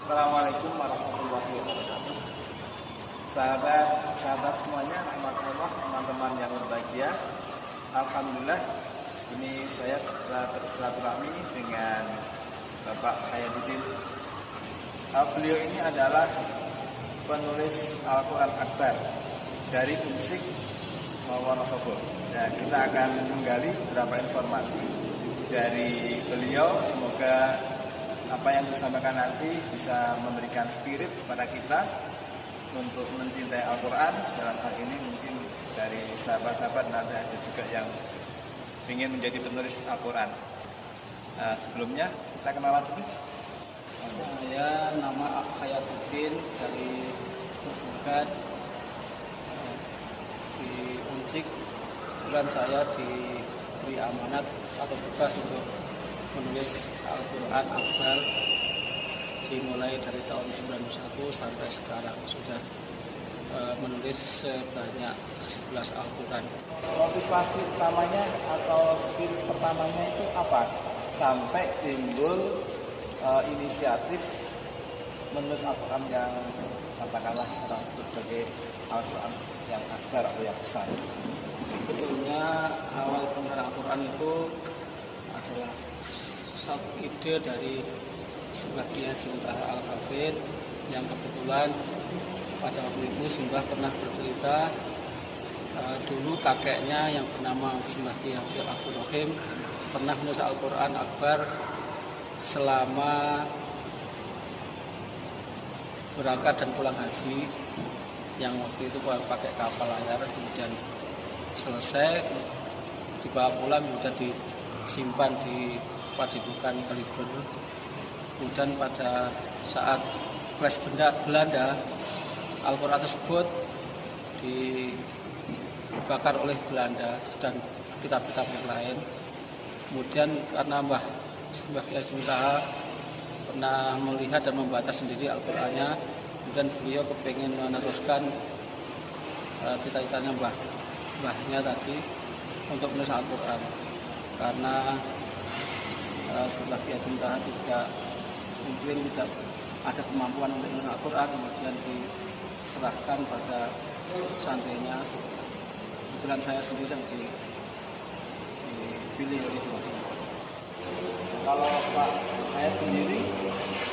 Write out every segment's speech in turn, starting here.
Assalamualaikum warahmatullahi wabarakatuh. Sahabat semuanya, rahmatullah, teman-teman yang berbahagia. Alhamdulillah, ini saya setelah bersilaturahmi dengan Bapak Hayaduddin. Beliau ini adalah penulis Al-Quran Akbar dari Unsik Wonosobo. Dan kita akan menggali beberapa informasi dari beliau. Semoga apa yang disampaikan nanti bisa memberikan spirit kepada kita untuk mencintai Al-Quran. Dalam hal ini mungkin dari sahabat-sahabat nanti ada juga yang ingin menjadi penulis Al-Quran. Sebelumnya kita kenalan dulu. Saya nama Hayaduddin dari Bukan di Unsik. Kebetulan saya diberi amanat atau tugas untuk menulis Al-Quran Akbar dimulai dari tahun 91 sampai sekarang sudah menulis sebanyak 11 Al-Quran. Motivasi utamanya atau spirit pertamanya itu apa? Sampai timbul inisiatif menulis Al-Quran yang katakanlah orang sebut sebagai Al-Quran yang akbar atau yang besar. Sebetulnya awal penulisan Al-Quran itu adalah satu ide dari sebagian Simbah Al-Hafid yang kebetulan pada waktu itu Simbah pernah bercerita dulu kakeknya yang bernama Simbah Hafid Abdul Rahim pernah menulis Al-Quran Akbar selama berangkat dan pulang haji yang waktu itu pakai kapal layar, kemudian selesai dibawa pulang sudah disimpan di Padepokan Kaliber. Kemudian pada saat West Belanda, Al-Quran tersebut dibakar oleh Belanda dan kitab-kitab yang lain. Kemudian karena Mbah Kiai Taha pernah melihat dan membaca sendiri Al-Qurannya, kemudian beliau kepingin meneruskan cita-citanya mbahnya tadi untuk menulis Al-Quran. Karena setelah Kiai Taha mungkin tidak ada kemampuan untuk menulis Al-Quran, kemudian diserahkan pada santrinya. Kebetulan saya sendiri yang dipilih oleh beliau. Kalau Pak Hayat sendiri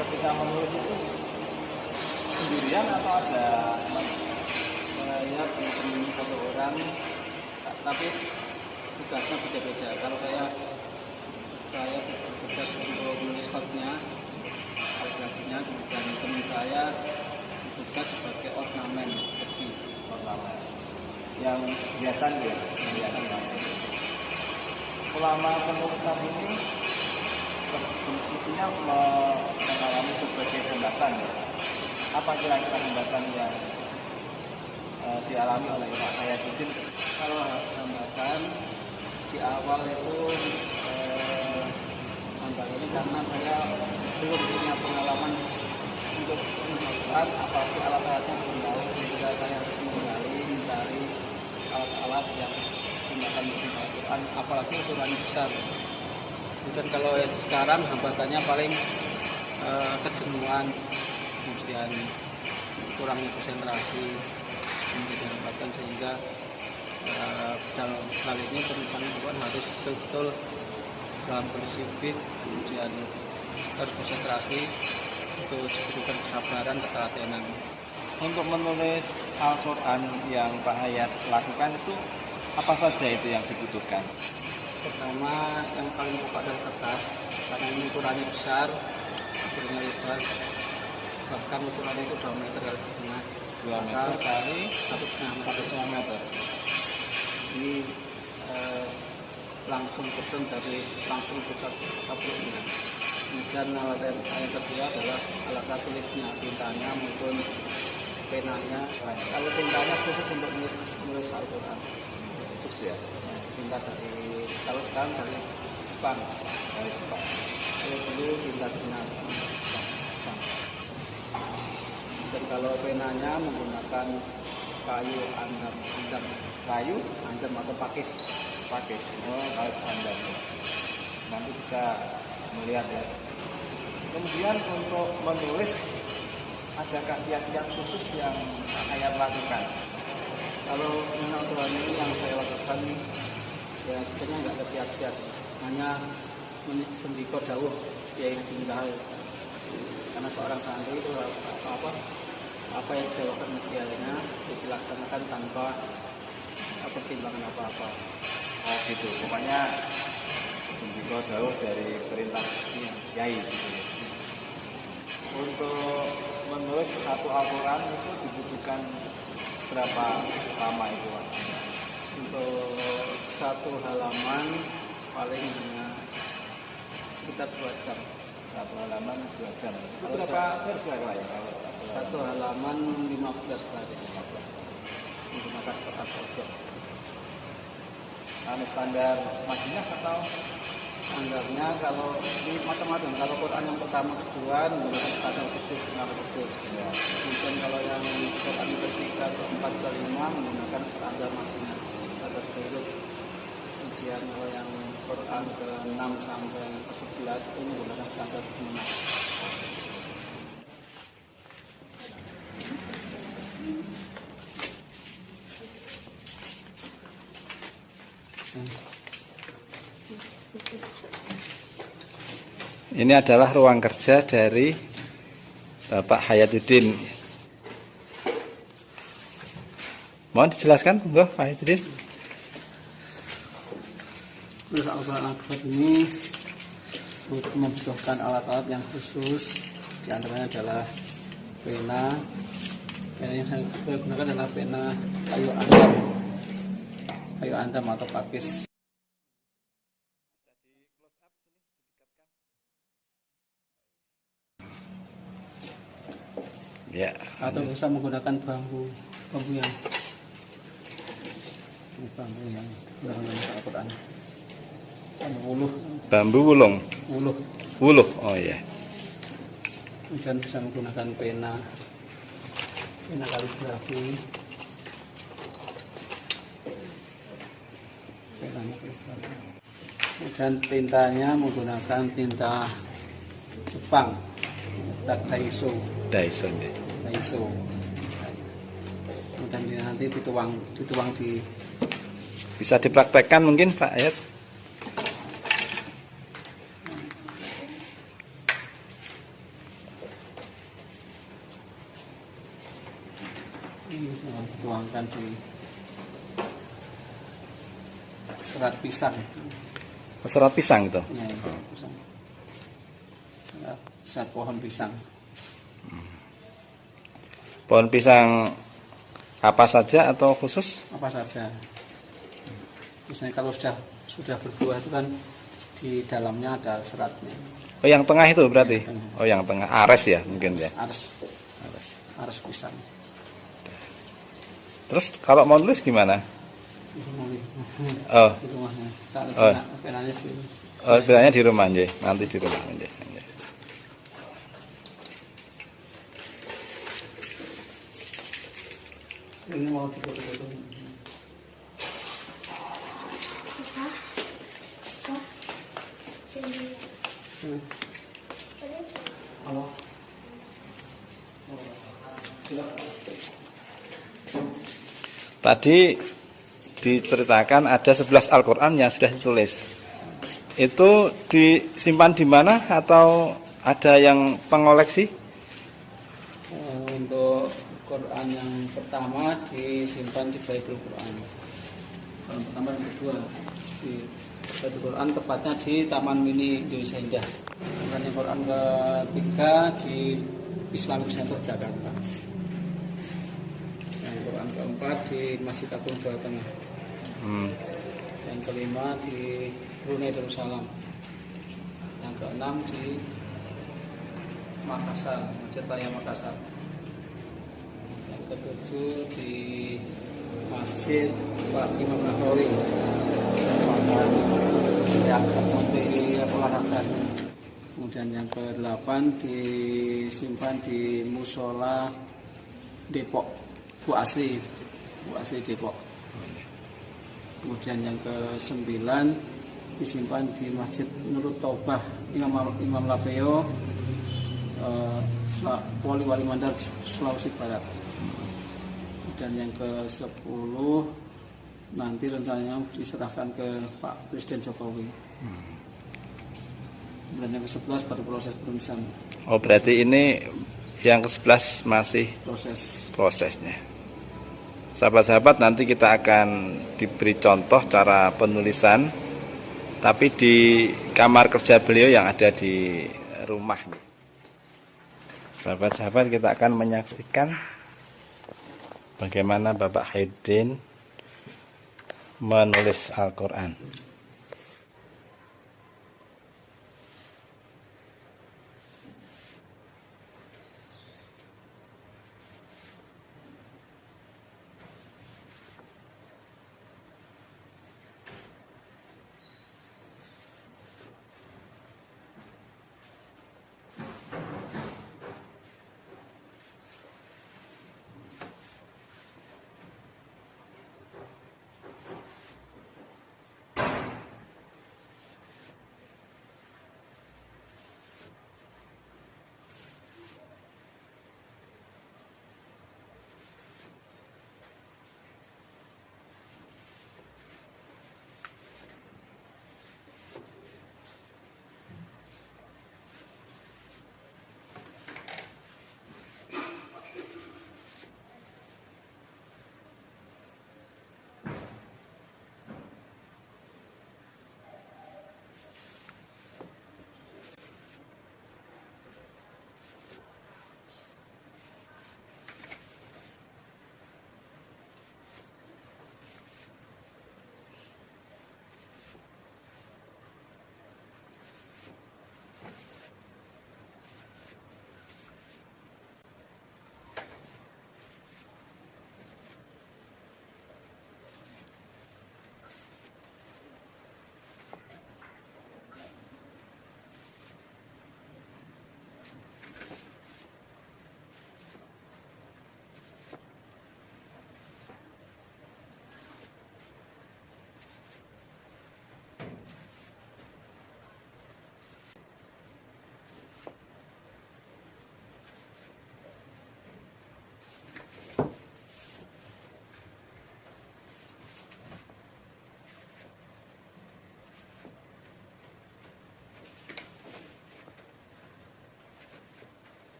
ketika menulis itu sendirian atau ada? Saya ditemani satu orang, tapi tugasnya beda-beda. Kalau saya bertugas untuk menulis khotnya, kaligrafinya, kemudian teman saya bertugas sebagai ornamen tepi. Ornamen yang biasa ya, biasa. Selama penulisan ini intinya mengalami berbagai hambatan. Apa kira-kira hambatan yang dialami oleh Pak Hayaduddin? Kalau hambatan di awal itu hambatan ini karena saya belum punya pengalaman untuk menuliskan, apalagi alat-alatnya belum tahu, sehingga saya harus mencari alat-alat yang menggunakan Al-Quran, apalagi ukurannya besar. Kemudian kalau sekarang hambatannya paling kejenuhan, kemudian kurangnya konsentrasi menjadi hambatan, sehingga dalam hal ini penulisan Al-Quran harus betul-betul dalam kondisi fit, kemudian harus konsentrasi, itu dibutuhkan kesabaran, ketelatenan. Untuk menulis Al-Quran yang Pak Hayat lakukan itu apa saja itu yang dibutuhkan? Pertama, yang paling pokok adalah kertas, karena ini ukurannya besar, ukurannya lebar, bahkan ukurannya itu 2 meter kali setengah. 2 meter kali 1,5 meter. Ini langsung pesen dari langsung pusat tabloidnya. Kemudian alat yang kedua adalah alat tulisnya, tintanya maupun penanya. Kalau tintanya khusus untuk menulis Al-Quran. Khusus ya? Tinta kalau sekarang dari Jepang. Kalau dulu tinta Cina. Dan kalau penanya menggunakan kayu andam atau pakis. Oh, kayu andam. Nanti bisa melihat ya. Kemudian untuk menulis adakah kiat-kiat khusus yang Hayat lakukan? Kalau mengenal Quran ini yang saya lakukan ya sebenarnya nggak ada kiat-kiat, hanya sendiko dawuh Kiai Haji Mutahar. Karena seorang santri itu apa yang dilakukan kiainya dilaksanakan tanpa pertimbangan apa-apa. Oh gitu, pokoknya sendiko dawuh dari perintah Kiai. Untuk menulis satu Al-Quran itu dibutuhkan berapa lama itu waktunya? Untuk satu halaman paling hanya sekitar 2 jam. Satu halaman 2 jam. Kalau Berapa baris kira-kira ya? Kalau satu halaman 15 baris menggunakan kotak pojok. Standar Madinah atau Standarnya kalau ini macam-macam. Kalau Quran yang pertama kedua menggunakan standar kudus, benar kudus. ya, Kemudian kalau yang Quran ketiga, keempat, kelima menggunakan standar Madinah, standar Beirut. Kemudian kalau yang Quran ke-6 sampai ke-11 itu menggunakan standar Madinah. Ini adalah ruang kerja dari Bapak Hayatuddin. Mohon dijelaskan, Pak Hayatuddin. Terus Al-Quran Akbar ini membutuhkan alat-alat yang khusus. Di antaranya adalah pena. Pena yang saya gunakan adalah pena kayu antam atau pakis. Ya. Atau bisa menggunakan bambu yang digunakan dalam Al-Quran. Bambu wulung. Wuluh. Oh iya. Kemudian bisa menggunakan pena kaligrafi. Dan tintanya menggunakan tinta Jepang, Daiso. Kemudian nanti dituang di. Bisa dipraktekkan mungkin Pak Hayat? Dituangkan di serat pisang. Serat pisang itu? Ya, pisang. Serat pohon pisang. Pohon pisang apa saja atau khusus? Apa saja. Misalnya kalau sudah berbuah itu kan di dalamnya ada seratnya. Oh yang tengah itu berarti? Yang tengah. Oh yang tengah, ares ya mungkin ya? Ares pisang. Terus kalau mau nulis gimana? Oh. Di rumahnya. Penanya di. Oh, penanya di rumah aja. Nanti di rumah aja. Ini mau foto-foto. Halo. Tadi diceritakan ada 11 Al-Quran yang sudah ditulis. Itu disimpan di mana atau ada yang pengoleksi? Untuk Quran yang pertama disimpan di Baitul Quran. Quran pertama dan kedua di Baitul Quran, tepatnya di Taman Mini Indonesia Indah. Dan yang Quran ketiga di Islamic Center Jakarta. Yang Quran keempat di Masjid Agung Jawa Tengah. Yang kelima di Brunei Darussalam. Yang keenam di Makassar, Masjid Raya Makassar. Yang ketujuh di Masjid Pak Imam Nahrawi, yang Menteri Olahraga. Kemudian yang ke-8 disimpan di Musola Depok, Bu Asri Depok. Kemudian yang ke-9 disimpan di Masjid Nurut Taubah Imam Labeo, Wali Mandar Sulawesi Barat. Dan yang ke-10 nanti rencananya diserahkan ke Pak Presiden Jokowi. Dan yang ke-11 baru proses penulisan. Oh, berarti ini yang ke-11 masih prosesnya. Sahabat-sahabat, nanti kita akan diberi contoh cara penulisan, tapi di kamar kerja beliau yang ada di rumah. Sahabat-sahabat, kita akan menyaksikan bagaimana Bapak Hayaduddin menulis Al-Quran.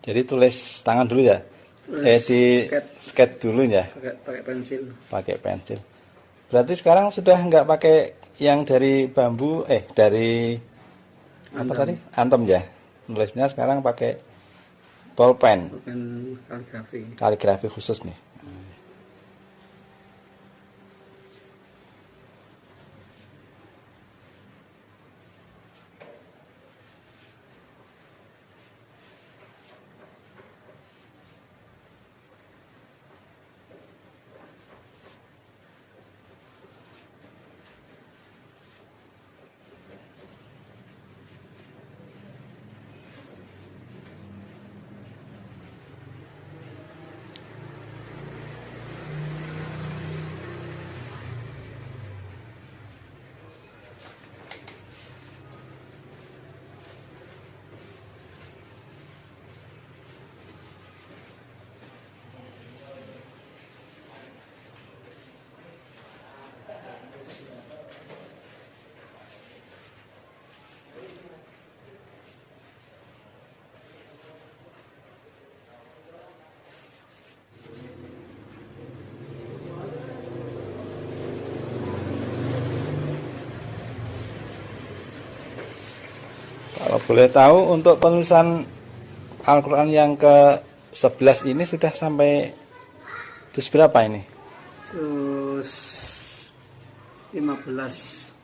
Jadi tulis tangan dulu ya? Di sketch dulu ya? Pakai pensil. Pakai pensil. Berarti sekarang sudah nggak pakai yang dari bambu, dari apa tadi? Antem ya? Nulisnya sekarang pakai bolpen. Bolpen kaligrafi. Kaligrafi khusus nih. Kalau boleh tahu untuk penulisan Al-Quran yang ke-11 ini sudah sampai juz berapa ini? Terus 15,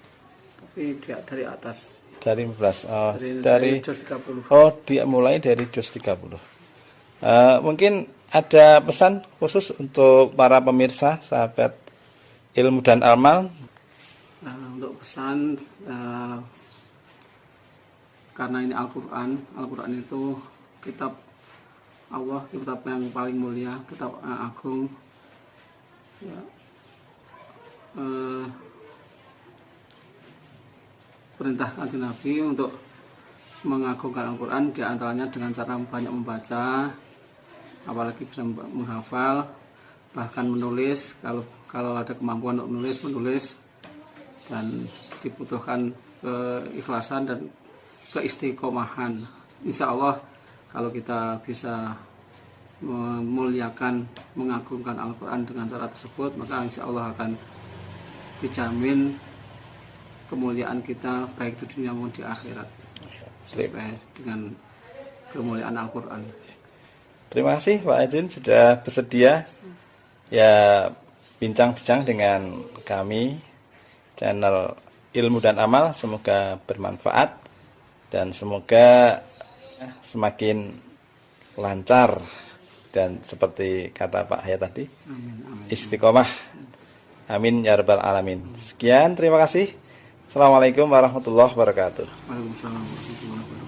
tapi dia dari atas. Dari 15. Oh, Dari juz 30. Oh, dia mulai dari juz 30. Mungkin ada pesan khusus untuk para pemirsa, sahabat ilmu dan amal. Untuk pesan, karena ini Al-Quran itu kitab Allah, kitab yang paling mulia, kitab agung. Ya, perintah Kanjeng Nabi untuk mengagungkan Al-Quran, diantaranya dengan cara banyak membaca, apalagi bisa menghafal, bahkan menulis. Kalau ada kemampuan untuk menulis, dan dibutuhkan keikhlasan dan keistiqomahan. Insya Allah kalau kita bisa memuliakan, mengagungkan Al-Quran dengan cara tersebut, maka insya Allah akan dijamin kemuliaan kita baik di dunia maupun di akhirat sesuai dengan kemuliaan Al-Quran. Terima kasih Pak Aidin sudah bersedia ya bincang-bincang dengan kami channel Ilmu dan Amal. Semoga bermanfaat dan semoga semakin lancar dan seperti kata Pak Hayat tadi, istiqomah. Amin ya rabbal alamin. Sekian, terima kasih. Assalamualaikum warahmatullahi wabarakatuh. Waalaikumsalam warahmatullahi wabarakatuh.